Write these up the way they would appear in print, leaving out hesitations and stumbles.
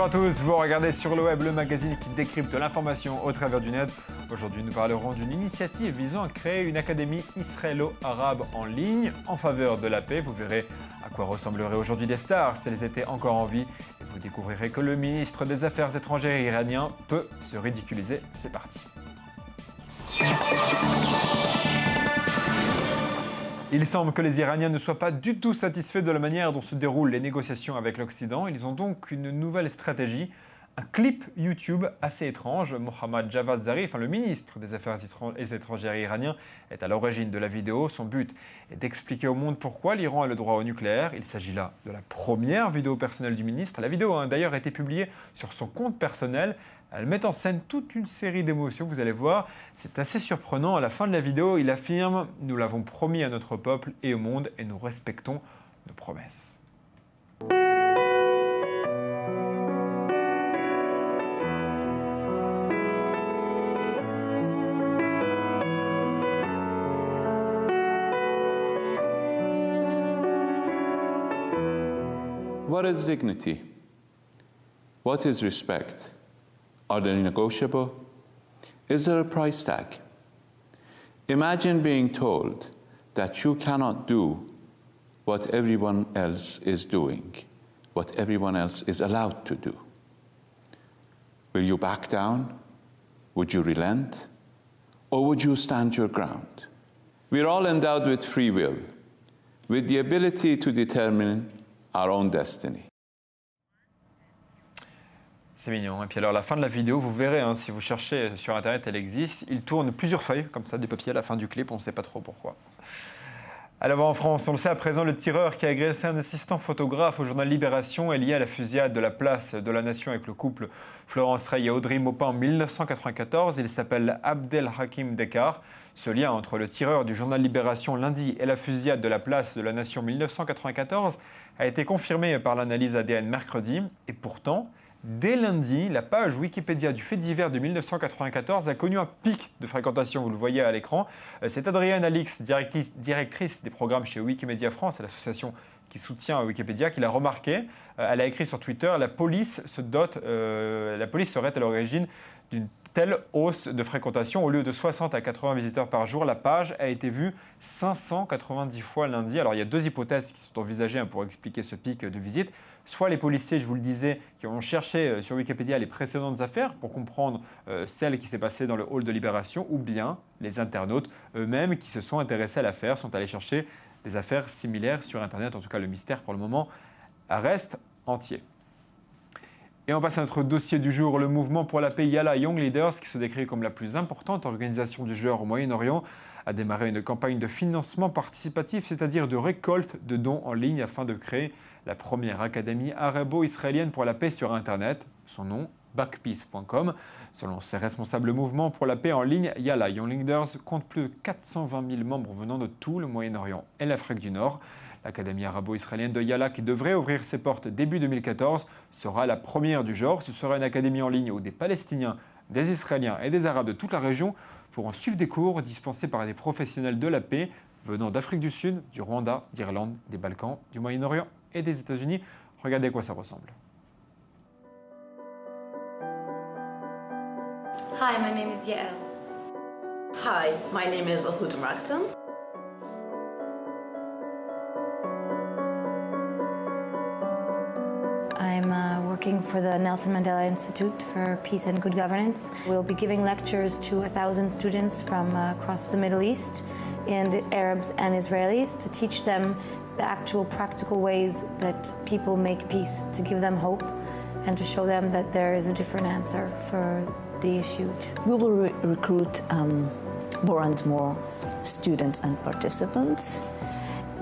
Bonjour à tous, vous regardez Sur le Web, le magazine qui décrypte l'information au travers du net. Aujourd'hui, nous parlerons d'une initiative visant à créer une académie israélo-arabe en ligne en faveur de la paix. Vous verrez à quoi ressembleraient aujourd'hui des stars si elles étaient encore en vie. Et vous découvrirez que le ministre des Affaires étrangères iranien peut se ridiculiser. C'est parti. Il semble que les Iraniens ne soient pas du tout satisfaits de la manière dont se déroulent les négociations avec l'Occident. Ils ont donc une nouvelle stratégie, un clip YouTube assez étrange. Mohammad Javad Zarif, le ministre des Affaires étrangères iranien, est à l'origine de la vidéo. Son but est d'expliquer au monde pourquoi l'Iran a le droit au nucléaire. Il s'agit là de la première vidéo personnelle du ministre. La vidéo a d'ailleurs été publiée sur son compte personnel. Elle met en scène toute une série d'émotions, vous allez voir. C'est assez surprenant. À la fin de la vidéo, il affirme « Nous l'avons promis à notre peuple et au monde et nous respectons nos promesses ». What is dignity? What is respect? Are they negotiable? Is there a price tag? Imagine being told that you cannot do what everyone else is doing, what everyone else is allowed to do. Will you back down? Would you relent? Or would you stand your ground? We're all endowed with free will, with the ability to determine our own destiny. C'est mignon. Et puis alors, à la fin de la vidéo, vous verrez, si vous cherchez sur Internet, elle existe. Il tourne plusieurs feuilles, comme ça, des papiers à la fin du clip. On ne sait pas trop pourquoi. Alors en France, on le sait à présent, le tireur qui a agressé un assistant photographe au journal Libération est lié à la fusillade de la place de la Nation avec le couple Florence Rey et Audrey Maupin en 1994. Il s'appelle Abdel Hakim Dekar. Ce lien entre le tireur du journal Libération lundi et la fusillade de la place de la Nation 1994 a été confirmé par l'analyse ADN mercredi. Et pourtant, dès lundi, la page Wikipédia du fait divers de 1994 a connu un pic de fréquentation, vous le voyez à l'écran. C'est Adrienne Alix, directrice des programmes chez Wikimedia France, l'association qui soutient Wikipédia, qui l'a remarqué. Elle a écrit sur Twitter « La police serait à l'origine d'une telle hausse de fréquentation. Au lieu de 60 à 80 visiteurs par jour, la page a été vue 590 fois lundi. » Alors il y a deux hypothèses qui sont envisagées pour expliquer ce pic de visite. Soit les policiers, je vous le disais, qui ont cherché sur Wikipédia les précédentes affaires pour comprendre celle qui s'est passée dans le hall de Libération, ou bien les internautes eux-mêmes qui se sont intéressés à l'affaire, sont allés chercher des affaires similaires sur Internet. En tout cas, le mystère pour le moment reste entier. Et on passe à notre dossier du jour, le mouvement pour la paix Yalla Young Leaders, qui se décrit comme la plus importante organisation du genre au Moyen-Orient, a démarré une campagne de financement participatif, c'est-à-dire de récolte de dons en ligne afin de créer la première académie arabo-israélienne pour la paix sur Internet. Son nom, backpeace.com. Selon ses responsables, le mouvement pour la paix en ligne, Yalla Young Leaders, compte plus de 420 000 membres venant de tout le Moyen-Orient et l'Afrique du Nord. L'Académie arabo-israélienne de Yalla, qui devrait ouvrir ses portes début 2014, sera la première du genre. Ce sera une académie en ligne où des Palestiniens, des Israéliens et des Arabes de toute la région pourront suivre des cours dispensés par des professionnels de la paix venant d'Afrique du Sud, du Rwanda, d'Irlande, des Balkans, du Moyen-Orient et des États-Unis. Regardez à quoi ça ressemble. Hi, my name is Yael. Hi, my name is Ahud Maraktan. I'm working for the Nelson Mandela Institute for Peace and Good Governance. We'll be giving lectures to 1,000 students from across the Middle East, and Arabs and Israelis, to teach them the actual practical ways that people make peace, to give them hope and to show them that there is a different answer for the issues. We will recruit more and more students and participants,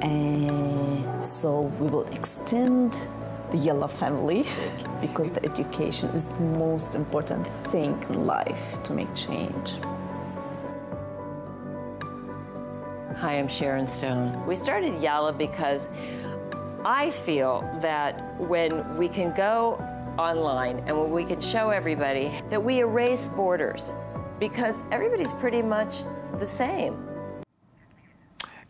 and so we will extend the Yalla family, because the education is the most important thing in life to make change. Hi, I'm Sharon Stone. We started Yalla because I feel that when we can go online and when we can show everybody that we erase borders, because everybody's pretty much the same.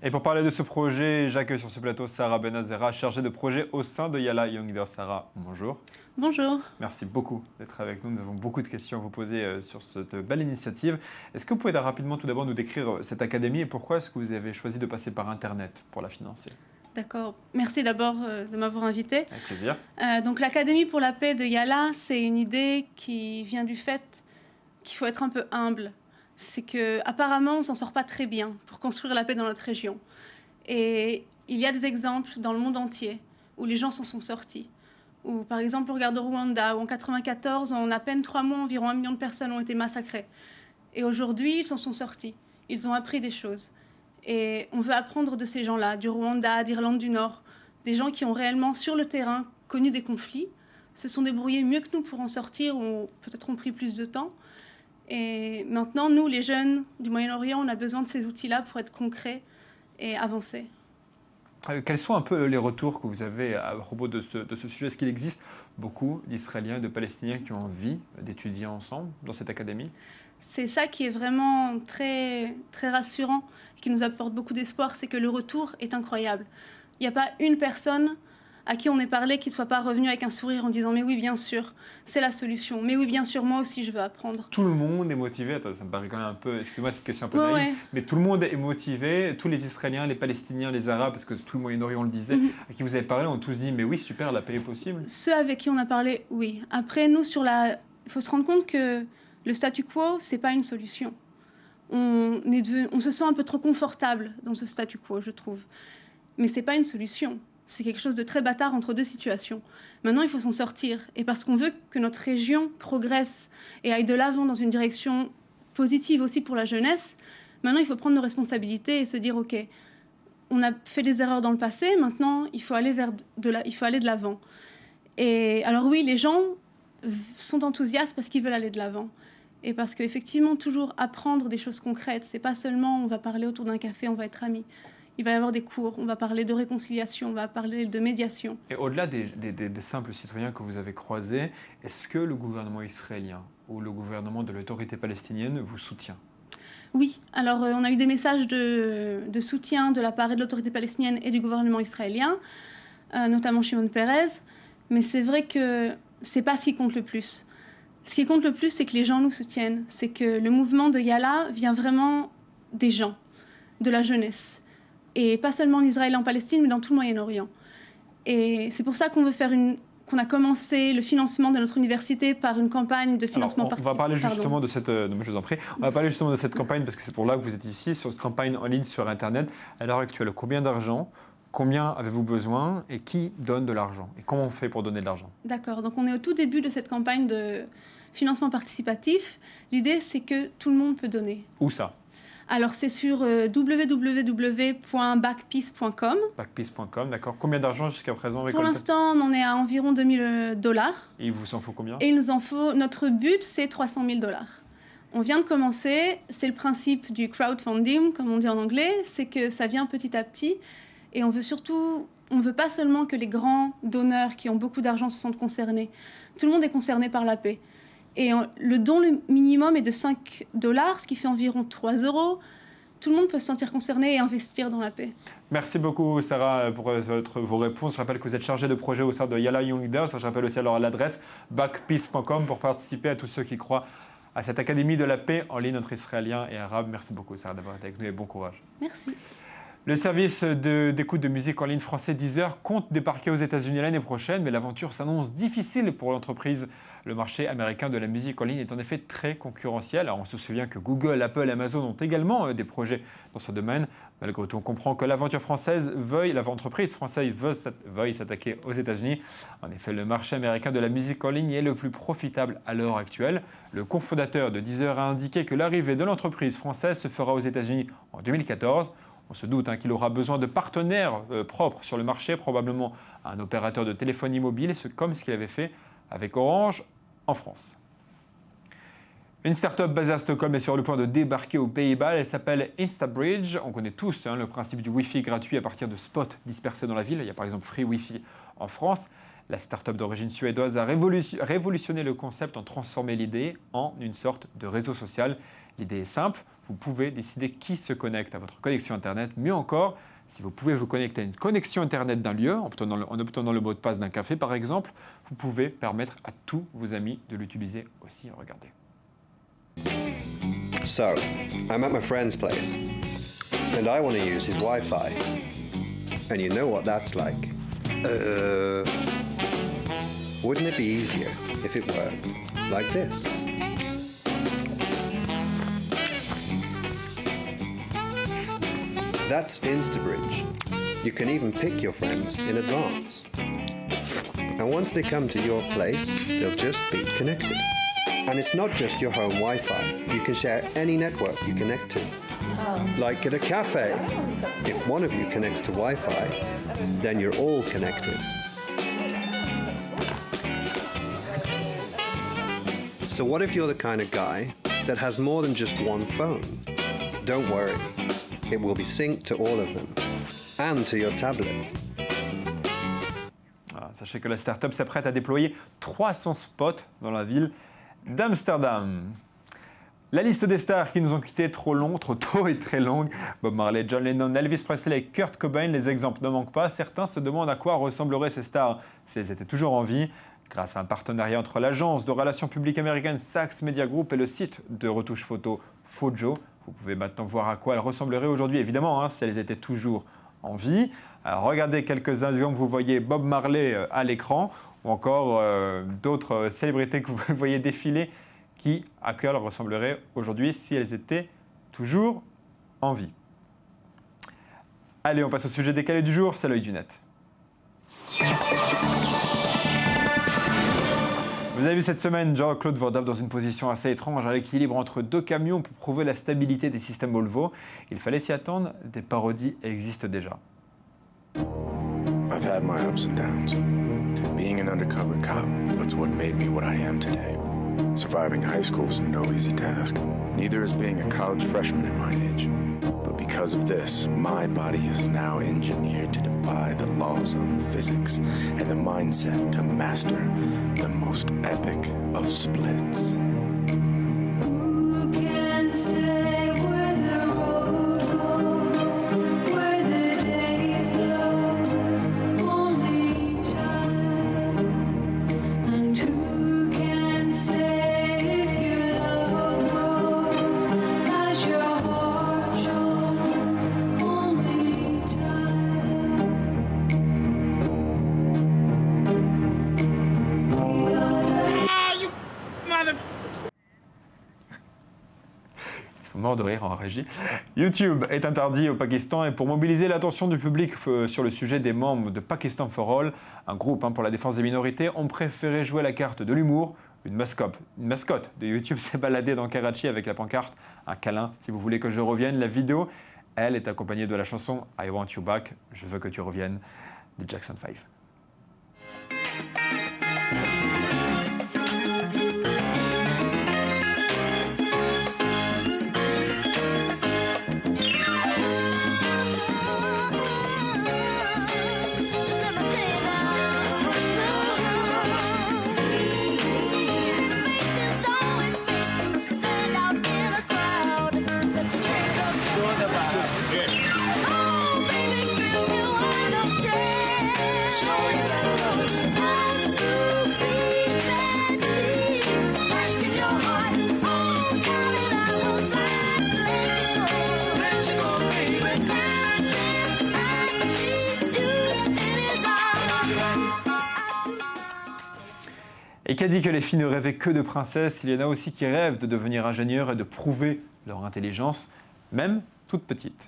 Et pour parler de ce projet, j'accueille sur ce plateau Sarah Benazera, chargée de projet au sein de Yala Young Leaders. Sarah, bonjour. Bonjour. Merci beaucoup d'être avec nous. Nous avons beaucoup de questions à vous poser sur cette belle initiative. Est-ce que vous pouvez rapidement tout d'abord nous décrire cette académie et pourquoi est-ce que vous avez choisi de passer par Internet pour la financer? D'accord. Merci d'abord de m'avoir invité. Avec plaisir. Donc l'Académie pour la paix de Yala, c'est une idée qui vient du fait qu'il faut être un peu humble. C'est qu'apparemment, on ne s'en sort pas très bien pour construire la paix dans notre région. Et il y a des exemples dans le monde entier où les gens s'en sont sortis. Ou par exemple, on regarde au Rwanda, où en 1994, en à peine 3 mois, environ 1 million de personnes ont été massacrées. Et aujourd'hui, ils s'en sont sortis. Ils ont appris des choses. Et on veut apprendre de ces gens-là, du Rwanda, d'Irlande du Nord, des gens qui ont réellement, sur le terrain, connu des conflits, se sont débrouillés mieux que nous pour en sortir, ou peut-être ont pris plus de temps. Et maintenant, nous, les jeunes du Moyen-Orient, on a besoin de ces outils-là pour être concrets et avancer. Quels sont un peu les retours que vous avez à propos de ce sujet? Est-ce qu'il existe beaucoup d'Israéliens et de Palestiniens qui ont envie d'étudier ensemble dans cette académie? C'est ça qui est vraiment très, très rassurant, qui nous apporte beaucoup d'espoir, c'est que le retour est incroyable. Il n'y a pas une personne à qui on ait parlé qui ne soit pas revenu avec un sourire en disant « mais oui, bien sûr, c'est la solution. Mais oui, bien sûr, moi aussi, je veux apprendre. » Tout le monde est motivé. Attends, ça me paraît quand même un peu, excusez-moi cette question un peu naïve, Ouais. mais tout le monde est motivé. Tous les Israéliens, les Palestiniens, les Arabes, parce que tout le Moyen-Orient, on le disait, à qui vous avez parlé, ont tous dit « mais oui, super, la paix est possible ». Ceux avec qui on a parlé, oui. Après, nous, il faut se rendre compte que le statu quo, ce n'est pas une solution. On se sent un peu trop confortable dans ce statu quo, je trouve. Mais ce n'est pas une solution. C'est quelque chose de très bâtard entre deux situations. Maintenant, il faut s'en sortir. Et parce qu'on veut que notre région progresse et aille de l'avant dans une direction positive aussi pour la jeunesse, maintenant, il faut prendre nos responsabilités et se dire, OK, on a fait des erreurs dans le passé, maintenant, il faut aller de l'avant. Et alors oui, les gens sont enthousiastes parce qu'ils veulent aller de l'avant. Et parce qu'effectivement, toujours apprendre des choses concrètes, c'est pas seulement on va parler autour d'un café, on va être amis. Il va y avoir des cours, on va parler de réconciliation, on va parler de médiation. Et au-delà des simples citoyens que vous avez croisés, est-ce que le gouvernement israélien ou le gouvernement de l'autorité palestinienne vous soutient? Oui, alors on a eu des messages de soutien de la part de l'autorité palestinienne et du gouvernement israélien, notamment Shimon Peres, mais c'est vrai que c'est pas ce qui compte le plus. Ce qui compte le plus, c'est que les gens nous soutiennent, c'est que le mouvement de Yala vient vraiment des gens, de la jeunesse. Et pas seulement en Israël et en Palestine, mais dans tout le Moyen-Orient. Et c'est pour ça qu'on qu'on a commencé le financement de notre université par une campagne de financement participatif. On va parler justement de cette... non, mais je vous en prie. On va parler justement de cette campagne, parce que c'est pour là que vous êtes ici, sur cette campagne en ligne sur Internet. À l'heure actuelle, combien d'argent, combien avez-vous besoin et qui donne de l'argent? Et comment on fait pour donner de l'argent? D'accord, donc on est au tout début de cette campagne de financement participatif. L'idée, c'est que tout le monde peut donner. Où ça? Alors, c'est sur www.backpeace.com. Backpeace.com, d'accord. Combien d'argent jusqu'à présent récolté? Pour l'instant, on en est à environ $2000. Et il vous en faut combien? Et il nous en faut, notre but, c'est $300 000. On vient de commencer, c'est le principe du crowdfunding, comme on dit en anglais, c'est que ça vient petit à petit. Et on veut pas seulement que les grands donneurs qui ont beaucoup d'argent se sentent concernés. Tout le monde est concerné par la paix. Et le don minimum est de $5, ce qui fait environ 3 €. Tout le monde peut se sentir concerné et investir dans la paix. Merci beaucoup Sarah pour vos réponses. Je rappelle que vous êtes chargée de projet au sein de Yala Young Leaders. Je rappelle aussi alors l'adresse backpeace.com pour participer à tous ceux qui croient à cette académie de la paix en ligne entre Israéliens et Arabes. Merci beaucoup Sarah d'avoir été avec nous et bon courage. Merci. Le service d'écoute de musique en ligne français Deezer compte débarquer aux États-Unis l'année prochaine, mais l'aventure s'annonce difficile pour l'entreprise. Le marché américain de la musique en ligne est en effet très concurrentiel. Alors on se souvient que Google, Apple et Amazon ont également des projets dans ce domaine. Malgré tout, on comprend que l'entreprise française veuille s'attaquer aux États-Unis. En effet, le marché américain de la musique en ligne est le plus profitable à l'heure actuelle. Le cofondateur de Deezer a indiqué que l'arrivée de l'entreprise française se fera aux États-Unis en 2014. On se doute qu'il aura besoin de partenaires propres sur le marché, probablement un opérateur de téléphonie mobile, comme ce qu'il avait fait avec Orange en France. Une start-up basée à Stockholm est sur le point de débarquer aux Pays-Bas. Elle s'appelle Instabridge. On connaît tous le principe du Wi-Fi gratuit à partir de spots dispersés dans la ville. Il y a par exemple Free Wi-Fi en France. La start-up d'origine suédoise a révolutionné le concept en transformant l'idée en une sorte de réseau social. L'idée est simple, vous pouvez décider qui se connecte à votre connexion Internet. Mieux encore, si vous pouvez vous connecter à une connexion Internet d'un lieu, en obtenant le mot de passe d'un café par exemple, vous pouvez permettre à tous vos amis de l'utiliser aussi. Regardez. So, I'm at my friend's place, and I want to use his Wi-Fi. And you know what that's like. Wouldn't it be easier if it worked like this? That's InstaBridge. You can even pick your friends in advance. And once they come to your place, they'll just be connected. And it's not just your home Wi-Fi. You can share any network you connect to. Like at a cafe. If one of you connects to Wi-Fi, then you're all connected. So what if you're the kind of guy that has more than just one phone? Don't worry. It will be synced to all of them, and to your tablet. Voilà, sachez que la start-up s'apprête à déployer 300 spots dans la ville d'Amsterdam. La liste des stars qui nous ont quittés trop tôt et très longue. Bob Marley, John Lennon, Elvis Presley et Kurt Cobain, les exemples ne manquent pas. Certains se demandent à quoi ressembleraient ces stars si elles étaient toujours en vie. Grâce à un partenariat entre l'agence de relations publiques américaine Saks Media Group et le site de retouche photo Fojo, vous pouvez maintenant voir à quoi elles ressembleraient aujourd'hui, évidemment, si elles étaient toujours en vie. Alors, regardez quelques exemples, vous voyez Bob Marley à l'écran, ou encore d'autres célébrités que vous voyez défiler à quoi elles ressembleraient aujourd'hui si elles étaient toujours en vie. Allez, on passe au sujet décalé du jour, c'est l'œil du net. Vous avez vu cette semaine Jean-Claude Van Damme dans une position assez étrange à l'équilibre entre deux camions pour prouver la stabilité des systèmes Volvo. Il fallait s'y attendre, des parodies existent déjà. I've had my ups and downs. Being an undercover cop, that's what made me what I am today. Surviving high school is no easy task. Neither is being a college freshman at my age. But because of this, my body is now engineered to defy the laws of physics and the mindset to master the most epic of splits. Who can say where the road goes, where the day flows, only time? And who can say if your love grows as your heart shows, only time? We are Ils sont morts de rire en régie. YouTube est interdit au Pakistan et pour mobiliser l'attention du public sur le sujet des membres de Pakistan for All, un groupe pour la défense des minorités, ont préféré jouer la carte de l'humour. Une mascotte de YouTube s'est baladée dans Karachi avec la pancarte « Un câlin, si vous voulez que je revienne ». La vidéo, elle, est accompagnée de la chanson « I want you back », « Je veux que tu reviennes » des Jackson 5. Et qu'a dit que les filles ne rêvaient que de princesses, il y en a aussi qui rêvent de devenir ingénieurs et de prouver leur intelligence, même toute petite.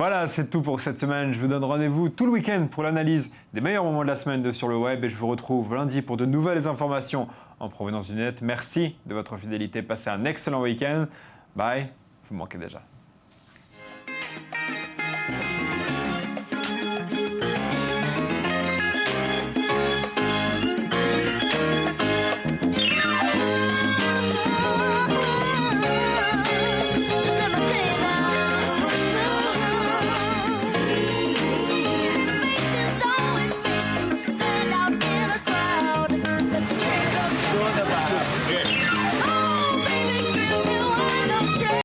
Voilà, c'est tout pour cette semaine. Je vous donne rendez-vous tout le week-end pour l'analyse des meilleurs moments de la semaine sur le web et je vous retrouve lundi pour de nouvelles informations en provenance du net. Merci de votre fidélité. Passez un excellent week-end. Bye. Vous me manquez déjà.